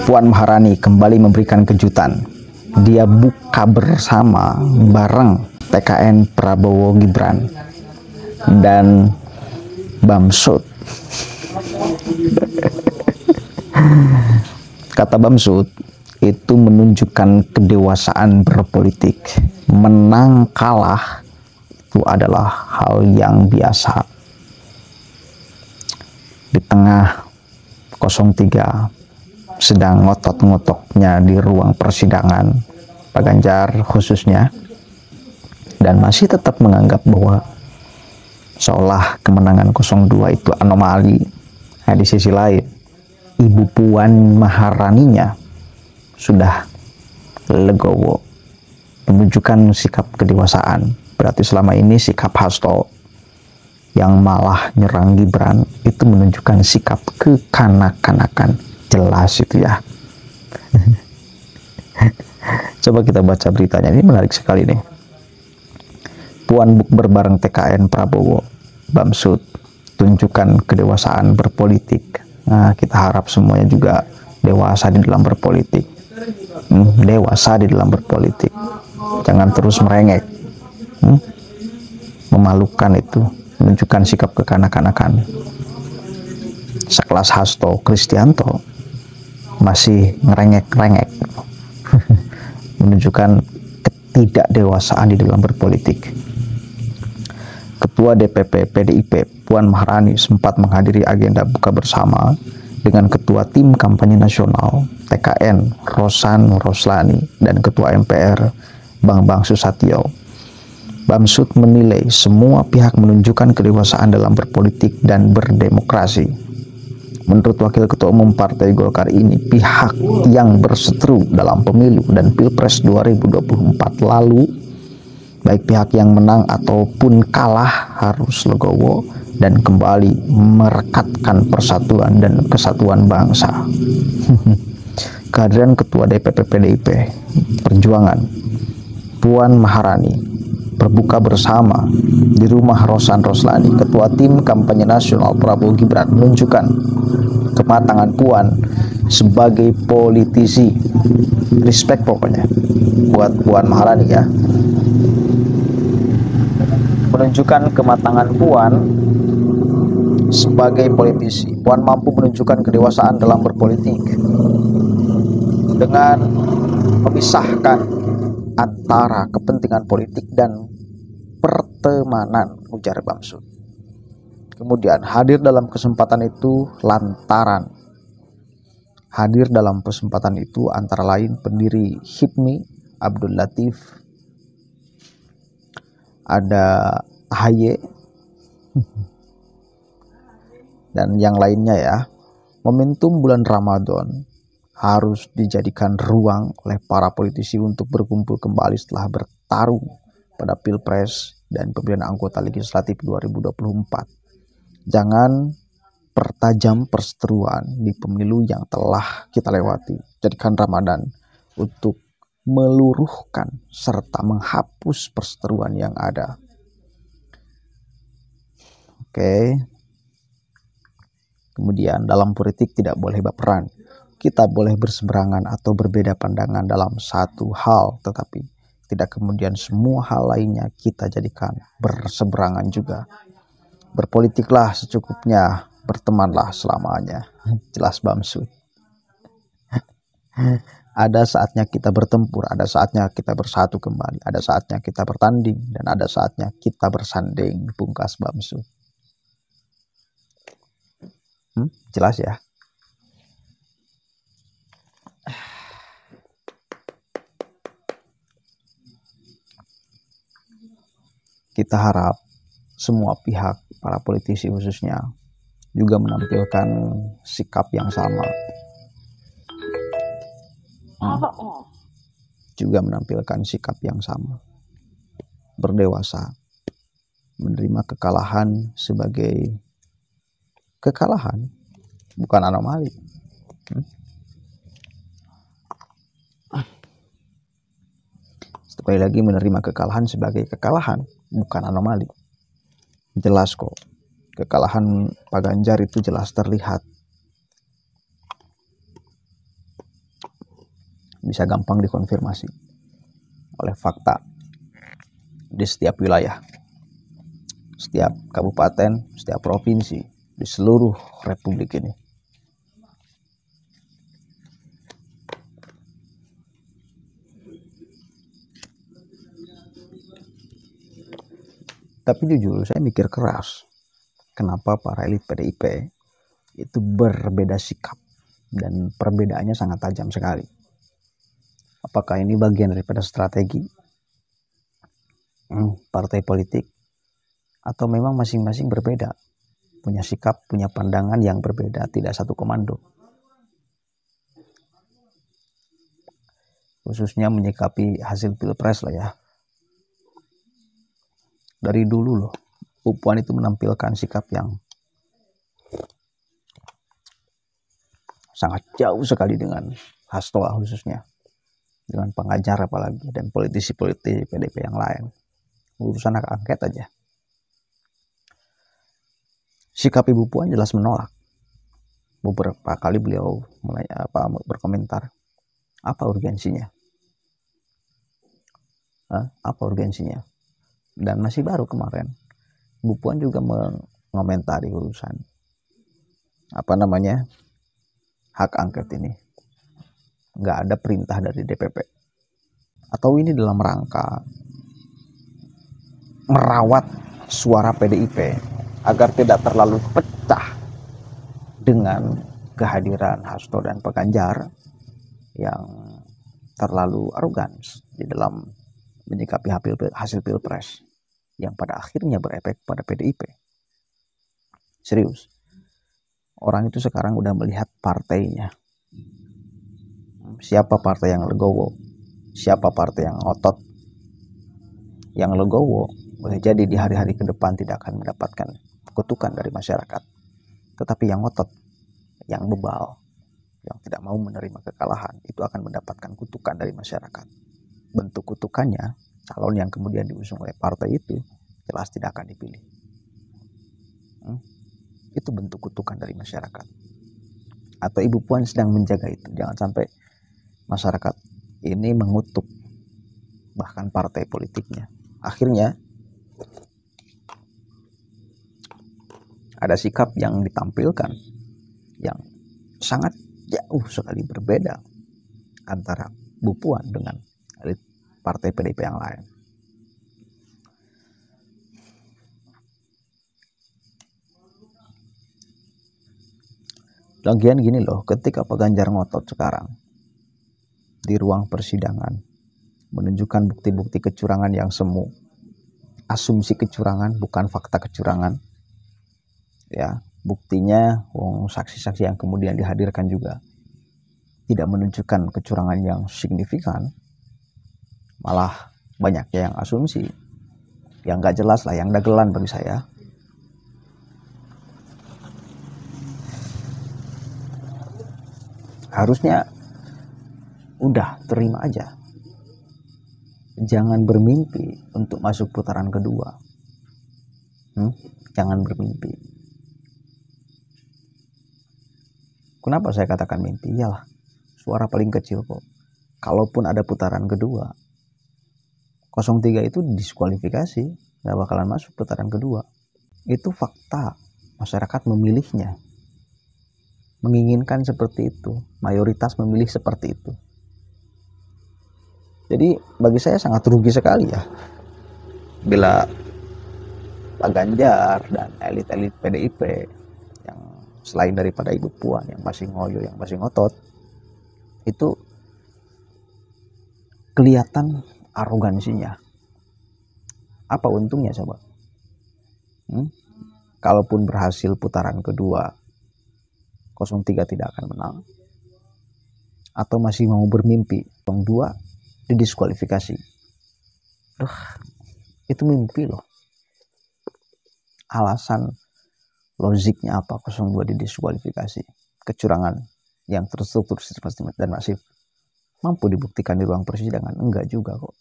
Puan Maharani kembali memberikan kejutan. Dia buka bersama bareng TKN Prabowo Gibran dan Bamsud. Kata Bamsud itu menunjukkan kedewasaan berpolitik. Menang kalah itu adalah hal yang biasa. Di tengah 03 sedang ngotot-ngotoknya di ruang persidangan, Pak Ganjar khususnya, dan masih tetap menganggap bahwa seolah kemenangan 02 itu anomali. Nah, di sisi lain, Ibu Puan Maharaninya sudah legowo, menunjukkan sikap kedewasaan. Berarti selama ini sikap Hasto yang malah nyerang Gibran itu menunjukkan sikap kekanak-kanakan. Jelas itu ya. Coba kita baca beritanya, ini menarik sekali nih. Puan bukber bareng TKN Prabowo, Bamsud tunjukkan kedewasaan berpolitik. Nah, kita harap semuanya juga dewasa di dalam berpolitik. Dewasa di dalam berpolitik. Jangan terus merengek. Memalukan itu, menunjukkan sikap kekanak-kanakan. Sekelas Hasto Kristianto masih ngerengek-rengek. Menunjukkan ketidakdewasaan di dalam berpolitik. Ketua DPP PDIP Puan Maharani sempat menghadiri agenda buka bersama dengan Ketua Tim Kampanye Nasional TKN Rosan Roslani dan Ketua MPR Bambang Susatyo. Bamsud menilai semua pihak menunjukkan kedewasaan dalam berpolitik dan berdemokrasi. Menurut Wakil Ketua Umum Partai Golkar ini, pihak yang berseteru dalam pemilu dan Pilpres 2024 lalu, baik pihak yang menang ataupun kalah, harus legowo dan kembali merekatkan persatuan dan kesatuan bangsa. Kehadiran Ketua DPP PDIP Perjuangan Puan Maharani berbuka bersama di rumah Rosan Roslani, Ketua Tim Kampanye Nasional Prabowo Gibran, menunjukkan kematangan Puan sebagai politisi. Respect pokoknya buat Puan Maharani ya. Menunjukkan kematangan Puan sebagai politisi. Puan mampu menunjukkan kedewasaan dalam berpolitik dengan memisahkan antara kepentingan politik dan pertemanan, ujar Bamsud. Kemudian hadir dalam kesempatan itu antara lain pendiri HIPMI Abdul Latif, ada AHY dan yang lainnya ya. Momentum bulan Ramadan harus dijadikan ruang oleh para politisi untuk berkumpul kembali setelah bertarung pada Pilpres dan pemilihan anggota legislatif 2024. Jangan pertajam perseteruan di pemilu yang telah kita lewati. Jadikan Ramadan untuk meluruhkan serta menghapus perseteruan yang ada. Oke. Kemudian dalam politik tidak boleh baperan. Kita boleh berseberangan atau berbeda pandangan dalam satu hal, tetapi tidak kemudian semua hal lainnya kita jadikan berseberangan juga. Berpolitiklah secukupnya, bertemanlah selamanya. Jelas Bamsud. Ada saatnya kita bertempur, ada saatnya kita bersatu kembali, ada saatnya kita bertanding, dan ada saatnya kita bersanding, pungkas Bamsud. Jelas ya? Kita harap semua pihak, para politisi khususnya, juga menampilkan sikap yang sama. Juga menampilkan sikap yang sama. Berdewasa. Menerima kekalahan sebagai kekalahan, bukan anomali. Sekali lagi, menerima kekalahan sebagai kekalahan, bukan anomali. Jelas kok, kekalahan Pak Ganjar itu jelas terlihat. bisa gampang dikonfirmasi oleh fakta di setiap wilayah, setiap kabupaten, setiap provinsi di seluruh republik ini. Tapi jujur saya mikir keras, kenapa para elit PDIP itu berbeda sikap dan perbedaannya sangat tajam sekali. Apakah ini bagian daripada strategi partai politik, atau memang masing-masing berbeda, punya sikap, punya pandangan yang berbeda, tidak satu komando, khususnya menyikapi hasil pilpres lah ya. Dari dulu loh, Bu Puan itu menampilkan sikap yang sangat jauh sekali dengan Hasto khususnya, dengan pengajar apalagi, dan politisi-politisi PDIP yang lain. Urusan hak angket aja, sikap Ibu Puan jelas menolak. Beberapa kali beliau mulai berkomentar, apa urgensinya? Apa urgensinya? Dan masih baru kemarin Bu Puan juga mengomentari urusan hak angket ini. Nggak ada perintah dari DPP. Atau ini dalam rangka merawat suara PDIP agar tidak terlalu pecah dengan kehadiran Hasto dan Pak Ganjar yang terlalu arogan di dalam menyikapi hasil pilpres yang pada akhirnya berefek pada PDIP. Serius, orang itu sekarang udah melihat partainya, siapa partai yang legowo, siapa partai yang otot. Yang legowo boleh jadi di hari-hari ke depan tidak akan mendapatkan kutukan dari masyarakat, tetapi yang otot, yang bebal, yang tidak mau menerima kekalahan, itu akan mendapatkan kutukan dari masyarakat. Bentuk kutukannya, calon yang kemudian diusung oleh partai itu jelas tidak akan dipilih. Itu bentuk kutukan dari masyarakat. Atau Ibu Puan sedang menjaga itu, jangan sampai masyarakat ini mengutuk bahkan partai politiknya. Akhirnya ada sikap yang ditampilkan yang sangat jauh sekali berbeda antara Bu Puan dengan elit partai PDIP yang lain. Lagian gini loh, ketika Pak Ganjar ngotot sekarang di ruang persidangan menunjukkan bukti-bukti kecurangan yang semu, asumsi kecurangan bukan fakta kecurangan, ya buktinya saksi-saksi yang kemudian dihadirkan juga tidak menunjukkan kecurangan yang signifikan, malah banyak yang asumsi yang gak jelas lah, yang dagelan bagi saya. Harusnya udah terima aja, jangan bermimpi untuk masuk putaran kedua. Jangan bermimpi. Kenapa saya katakan mimpi? Iyalah, suara paling kecil kok. Kalaupun ada putaran kedua, 03 itu diskualifikasi, gak bakalan masuk putaran kedua. Itu fakta, masyarakat memilihnya, menginginkan seperti itu, mayoritas memilih seperti itu. Jadi bagi saya sangat rugi sekali ya bila Pak Ganjar dan elit-elit PDIP yang selain daripada Ibu Puan yang masih ngoyo, yang masih ngotot, itu kelihatan arogansinya. Apa untungnya coba? Kalaupun berhasil putaran kedua, 03 tidak akan menang, atau masih mau bermimpi 02 didiskualifikasi. Itu mimpi loh. Alasan logiknya apa 02 didiskualifikasi? Kecurangan yang terstruktur sistematis dan masif. Mampu dibuktikan di ruang persidangan? Enggak juga kok.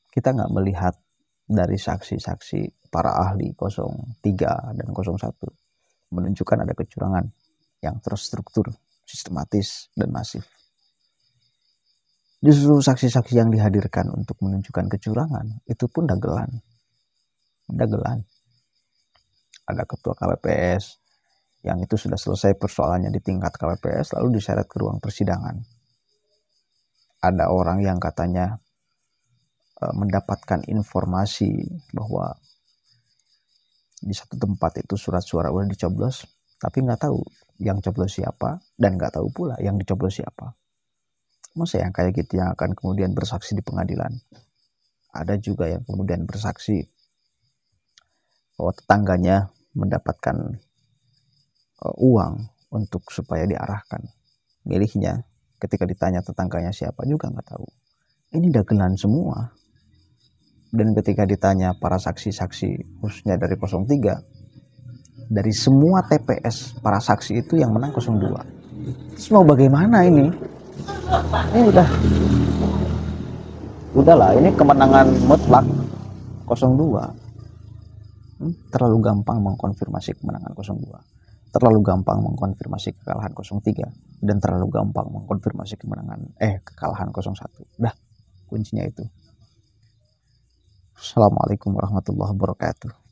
Kita nggak melihat dari saksi-saksi para ahli 03 dan 01 menunjukkan ada kecurangan yang terstruktur, sistematis, dan masif. Justru saksi-saksi yang dihadirkan untuk menunjukkan kecurangan itu pun dagelan. Ada ketua KPPS yang itu sudah selesai persoalannya di tingkat KPPS lalu diseret ke ruang persidangan. Ada orang yang katanya mendapatkan informasi bahwa di satu tempat itu surat suara udah dicoblos, tapi nggak tahu yang coblos siapa dan nggak tahu pula yang dicoblos siapa. Masa yang kayak gitu yang akan kemudian bersaksi di pengadilan? Ada juga yang kemudian bersaksi bahwa tetangganya mendapatkan uang untuk supaya diarahkan milihnya. Ketika ditanya tetangganya siapa juga nggak tahu. Ini dagelan semua. Dan ketika ditanya para saksi-saksi khususnya dari 03, dari semua TPS para saksi itu yang menang 02. Terus mau bagaimana ini? Ini udahlah, ini kemenangan mutlak 02. Terlalu gampang mengkonfirmasi kemenangan 02. Terlalu gampang mengkonfirmasi kekalahan 03 dan terlalu gampang mengkonfirmasi kekalahan 01. Dah, kuncinya itu. Assalamualaikum warahmatullahi wabarakatuh.